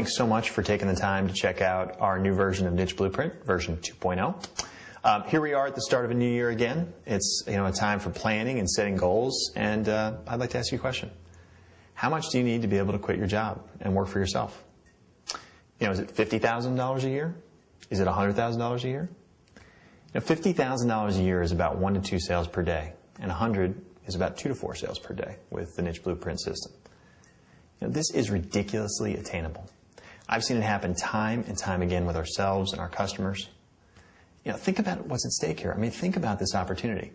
thanks so much for taking the time to check out our new version of Niche Blueprint, version 2.0. Here we are at the start of a new year again. It's a time for planning and setting goals, and I'd like to ask you a question. How much do you need to be able to quit your job and work for yourself? Is it $50,000 a year? Is it $100,000 a year? $50,000 a year is about 1 to 2 sales per day, and 100 is about 2 to 4 sales per day with the Niche Blueprint system. This is ridiculously attainable. I've seen it happen time and time again with ourselves and our customers. Think about what's at stake here. Think about this opportunity.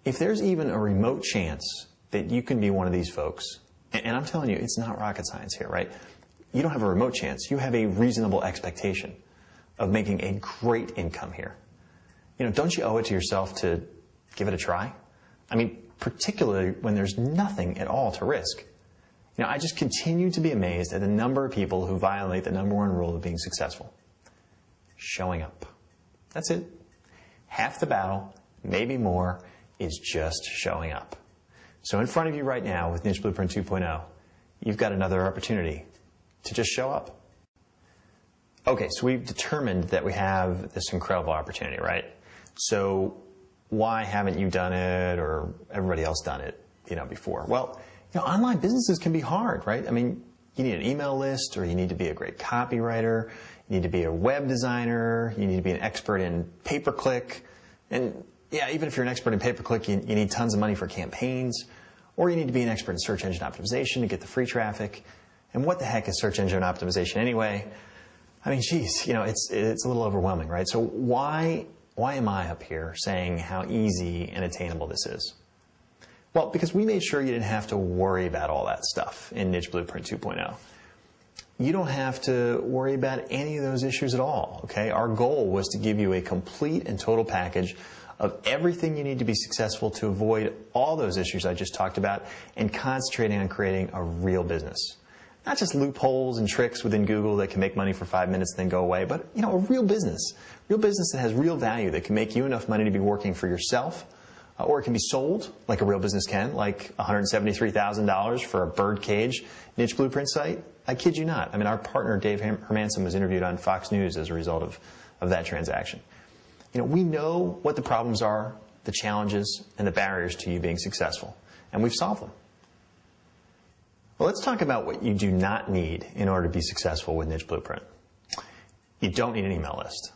If there's even a remote chance that you can be one of these folks, and I'm telling you, it's not rocket science here, right? You don't have a remote chance. You have a reasonable expectation of making a great income here. Don't you owe it to yourself to give it a try? Particularly when there's nothing at all to risk. I just continue to be amazed at the number of people who violate the number one rule of being successful. Showing up. That's it. Half the battle, maybe more, is just showing up. So in front of you right now with Niche Blueprint 2.0, you've got another opportunity to just show up. Okay, so we've determined that we have this incredible opportunity, right? So why haven't you done it or everybody else done it, before? Well, online businesses can be hard, right? You need an email list, or you need to be a great copywriter, you need to be a web designer, you need to be an expert in pay-per-click, and yeah, even if you're an expert in pay-per-click, you need tons of money for campaigns, or you need to be an expert in search engine optimization to get the free traffic. And what the heck is search engine optimization anyway? Geez, it's a little overwhelming, right? So why am I up here saying how easy and attainable this is? Well, because we made sure you didn't have to worry about all that stuff in Niche Blueprint 2.0. You don't have to worry about any of those issues at all, okay? Our goal was to give you a complete and total package of everything you need to be successful to avoid all those issues I just talked about and concentrating on creating a real business. Not just loopholes and tricks within Google that can make money for 5 minutes and then go away, but a real business that has real value, that can make you enough money to be working for yourself, or it can be sold like a real business can, like $173,000 for a birdcage Niche Blueprint site. I kid you not. Our partner Dave Hermanson was interviewed on Fox News as a result of that transaction. We know what the problems are, the challenges, and the barriers to you being successful, and we've solved them. Well, let's talk about what you do not need in order to be successful with Niche Blueprint. You don't need an email list.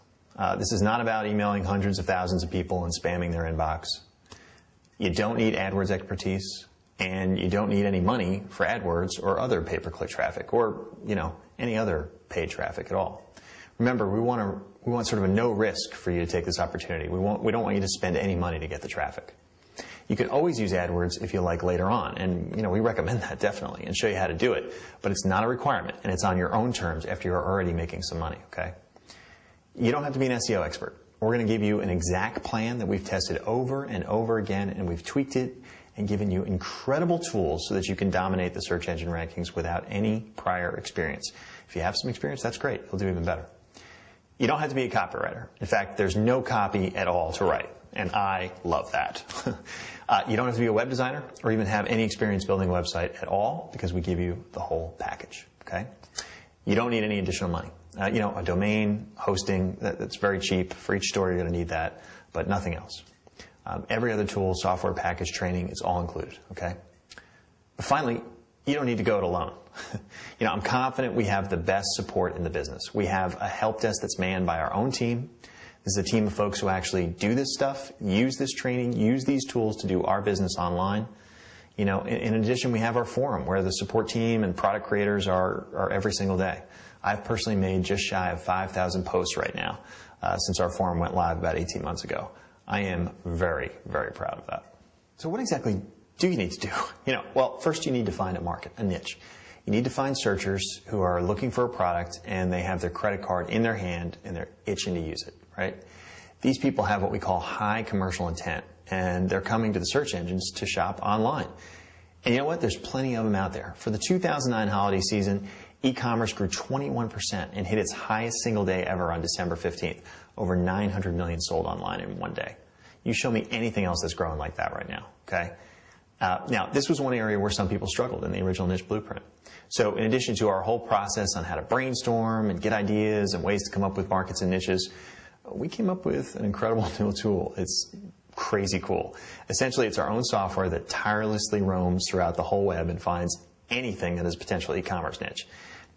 This is not about emailing hundreds of thousands of people and spamming their inbox. You don't need AdWords expertise, and you don't need any money for AdWords or other pay-per-click traffic, or any other paid traffic at all. Remember, we want sort of a no risk for you to take this opportunity. We don't want you to spend any money to get the traffic. You can always use AdWords if you like later on, and we recommend that definitely and show you how to do it, but it's not a requirement, and it's on your own terms after you're already making some money, okay? You don't have to be an SEO expert. We're going to give you an exact plan that we've tested over and over again, and we've tweaked it and given you incredible tools so that you can dominate the search engine rankings without any prior experience. If you have some experience, that's great. You'll do even better. You don't have to be a copywriter. In fact, there's no copy at all to write, and I love that. You don't have to be a web designer or even have any experience building a website at all, because we give you the whole package, okay? You don't need any additional money. A domain, hosting, that's very cheap. For each store, you're going to need that, but nothing else. Every other tool, software package, training, it's all included, okay? But finally, you don't need to go it alone. I'm confident we have the best support in the business. We have a help desk that's manned by our own team. This is a team of folks who actually do this stuff, use this training, use these tools to do our business online. In addition, we have our forum where the support team and product creators are every single day. I've personally made just shy of 5,000 posts right now since our forum went live about 18 months ago. I am very, very proud of that. So what exactly do you need to do? Well, first you need to find a market, a niche. You need to find searchers who are looking for a product and they have their credit card in their hand and they're itching to use it, right? These people have what we call high commercial intent, and they're coming to the search engines to shop online. And you know what? There's plenty of them out there. For the 2009 holiday season, e-commerce grew 21% and hit its highest single day ever on December 15th. Over 900 million sold online in one day. You show me anything else that's growing like that right now, okay? Now, this was one area where some people struggled in the original Niche Blueprint. So in addition to our whole process on how to brainstorm and get ideas and ways to come up with markets and niches, we came up with an incredible new tool. It's crazy cool. Essentially, it's our own software that tirelessly roams throughout the whole web and finds anything that is a potential e-commerce niche.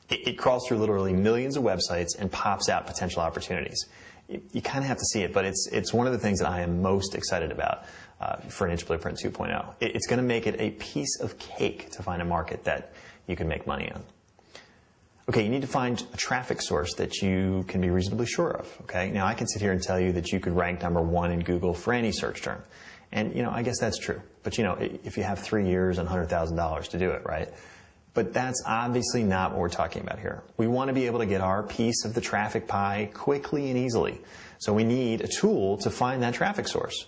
It crawls through literally millions of websites and pops out potential opportunities. You kind of have to see it, but it's one of the things that I am most excited about for Niche Blueprint 2.0. It's going to make it a piece of cake to find a market that you can make money on. Okay, you need to find a traffic source that you can be reasonably sure of. Okay, now I can sit here and tell you that you could rank #1 in Google for any search term, and I guess that's true. But if you have 3 years and $100,000 to do it, right? But that's obviously not what we're talking about here. We want to be able to get our piece of the traffic pie quickly and easily. So we need a tool to find that traffic source.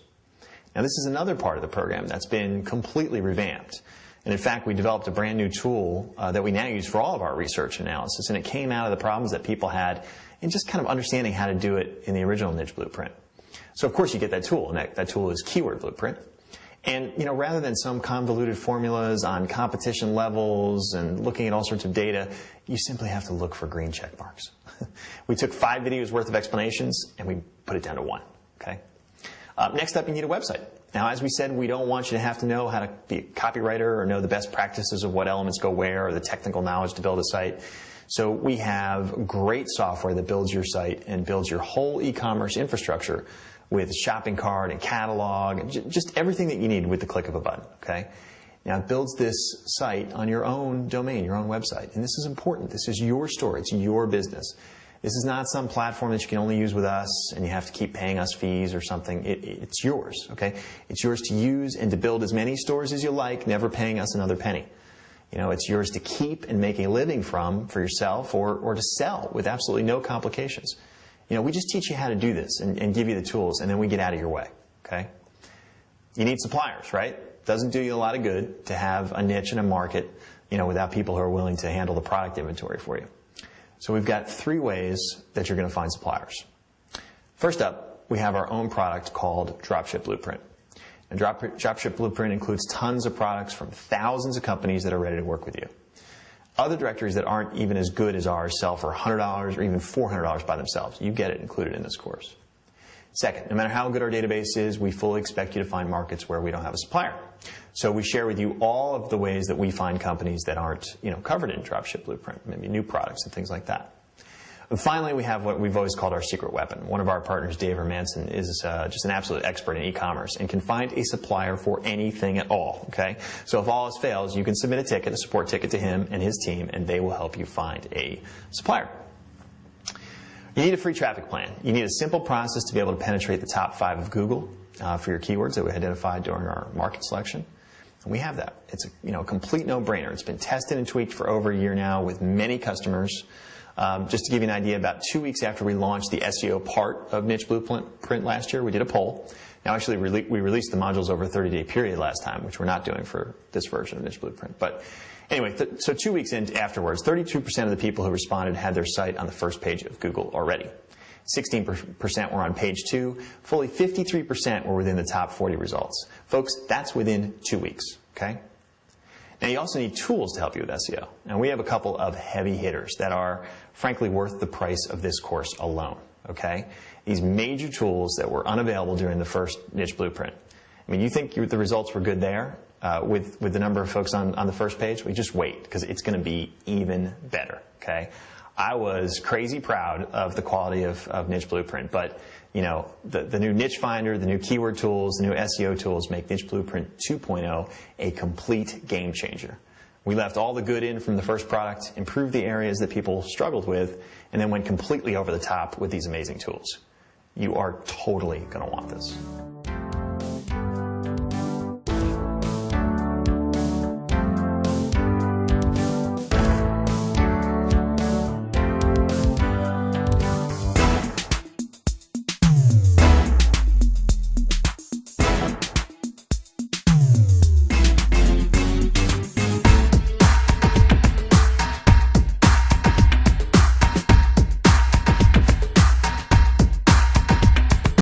Now, this is another part of the program that's been completely revamped. And in fact, we developed a brand new tool that we now use for all of our research analysis. And it came out of the problems that people had in just kind of understanding how to do it in the original Niche Blueprint. So of course you get that tool, and that tool is Keyword Blueprint. And rather than some convoluted formulas on competition levels and looking at all sorts of data, you simply have to look for green check marks. We took 5 videos worth of explanations and we put it down to 1. Okay. Next up, you need a website. Now, as we said, we don't want you to have to know how to be a copywriter or know the best practices of what elements go where or the technical knowledge to build a site. So we have great software that builds your site and builds your whole e-commerce infrastructure with shopping cart and catalog and just everything that you need with the click of a button. Okay. Now, it builds this site on your own domain, your own website. And this is important. This is your store. It's your business. This is not some platform that you can only use with us and you have to keep paying us fees or something. It's yours, okay? It's yours to use and to build as many stores as you like, never paying us another penny. It's yours to keep and make a living from for yourself or to sell with absolutely no complications. We just teach you how to do this and give you the tools, and then we get out of your way, okay? You need suppliers, right? Doesn't do you a lot of good to have a niche and a market, without people who are willing to handle the product inventory for you. So we've got 3 ways that you're going to find suppliers. First up, we have our own product called Dropship Blueprint. And Dropship Blueprint includes tons of products from thousands of companies that are ready to work with you. Other directories that aren't even as good as ours sell for $100 or even $400 by themselves. You get it included in this course. Second, no matter how good our database is, we fully expect you to find markets where we don't have a supplier. So we share with you all of the ways that we find companies that aren't covered in Dropship Blueprint, maybe new products and things like that. And finally, we have what we've always called our secret weapon. One of our partners, Dave Hermanson, is just an absolute expert in e-commerce and can find a supplier for anything at all. Okay, so if all else fails, you can submit a support ticket to him and his team, and they will help you find a supplier. You need a free traffic plan. You need a simple process to be able to penetrate the top 5 of Google for your keywords that we identified during our market selection. And we have that. It's a complete no-brainer. It's been tested and tweaked for over a year now with many customers. Just to give you an idea, about 2 weeks after we launched the SEO part of Niche Blueprint last year, we did a poll. Now, actually, we released the modules over a 30-day period last time, which we're not doing for this version of Niche Blueprint. But anyway, so 2 weeks in afterwards, 32% of the people who responded had their site on the first page of Google already. 16% were on page 2. Fully 53% were within the top 40 results. Folks, that's within 2 weeks, okay? Now, you also need tools to help you with SEO. And we have a couple of heavy hitters that are, frankly, worth the price of this course alone, okay? These major tools that were unavailable during the first Niche Blueprint. I mean, you think the results were good there with the number of folks on the first page? Well, just wait, because it's going to be even better, okay? I was crazy proud of the quality of Niche Blueprint, but the new niche finder, the new keyword tools, the new SEO tools make Niche Blueprint 2.0 a complete game changer. We left all the good in from the first product, improved the areas that people struggled with, and then went completely over the top with these amazing tools. You are totally going to want this.